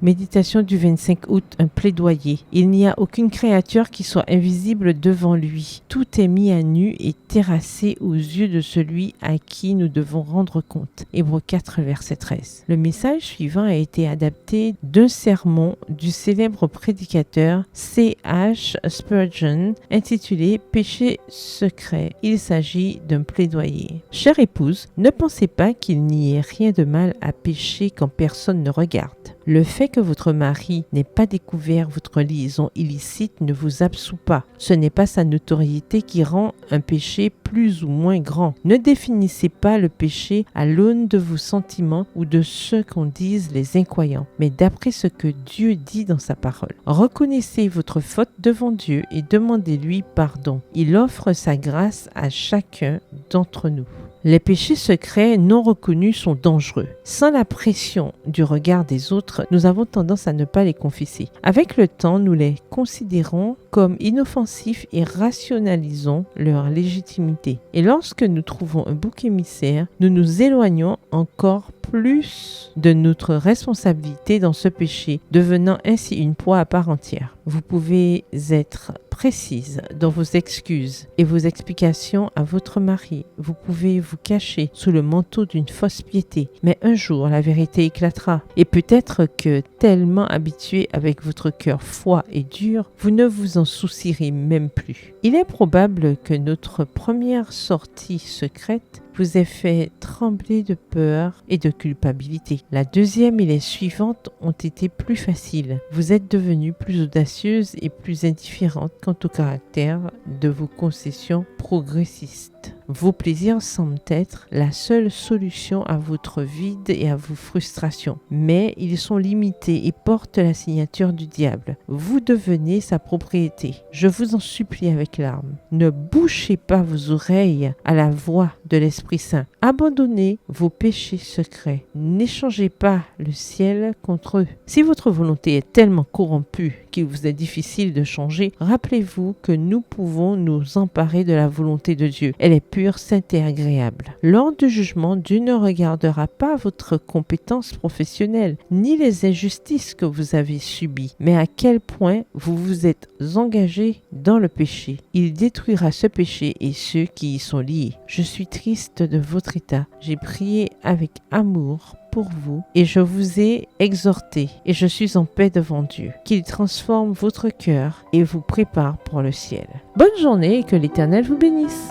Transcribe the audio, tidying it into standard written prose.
Méditation du 25 août, un plaidoyer. Il n'y a aucune créature qui soit invisible devant lui. Tout est mis à nu et terrassé aux yeux de celui à qui nous devons rendre compte. Hébreux 4, verset 13. Le message suivant a été adapté d'un sermon du célèbre prédicateur C.H. Spurgeon intitulé « Péché secret ». Il s'agit d'un plaidoyer. Chère épouse, ne pensez pas qu'il n'y ait rien de mal à pécher quand personne ne regarde. Le fait que votre mari n'ait pas découvert votre liaison illicite ne vous absout pas. Ce n'est pas sa notoriété qui rend un péché plus ou moins grand. Ne définissez pas le péché à l'aune de vos sentiments ou de ce qu'en disent les incroyants, mais d'après ce que Dieu dit dans sa parole. Reconnaissez votre faute devant Dieu et demandez-lui pardon. Il offre sa grâce à chacun d'entre nous. Les péchés secrets non reconnus sont dangereux. Sans la pression du regard des autres, nous avons tendance à ne pas les confesser. Avec le temps, nous les considérons comme inoffensifs et rationalisons leur légitimité. Et lorsque nous trouvons un bouc émissaire, nous nous éloignons encore plus de notre responsabilité dans ce péché, devenant ainsi une proie à part entière. Vous pouvez être précise dans vos excuses et vos explications à votre mari. Vous pouvez vous cacher sous le manteau d'une fausse piété, mais un jour la vérité éclatera et peut-être que tellement habitué avec votre cœur froid et dur, vous ne vous en soucierez même plus. Il est probable que notre première sortie secrète vous ait fait trembler de peur et de culpabilité. La deuxième et les suivantes ont été plus faciles. Vous êtes devenue plus audacieuse et plus indifférente quant au caractère de vos concessions progressistes. Vos plaisirs semblent être la seule solution à votre vide et à vos frustrations, mais ils sont limités et portent la signature du diable. Vous devenez sa propriété. Je vous en supplie avec larmes. Ne bouchez pas vos oreilles à la voix de l'Esprit Saint. Abandonnez vos péchés secrets. N'échangez pas le ciel contre eux. Si votre volonté est tellement corrompue qu'il vous est difficile de changer, rappelez-vous que nous pouvons nous emparer de la volonté de Dieu. Elle est pure, sainte et agréable. Lors du jugement, Dieu ne regardera pas votre compétence professionnelle, ni les injustices que vous avez subies, mais à quel point vous vous êtes engagé dans le péché. Il détruira ce péché et ceux qui y sont liés. Je suis triste de votre état. J'ai prié avec amour pour vous et je vous ai exhorté et je suis en paix devant Dieu. Qu'il transforme votre cœur et vous prépare pour le ciel. Bonne journée et que l'Éternel vous bénisse.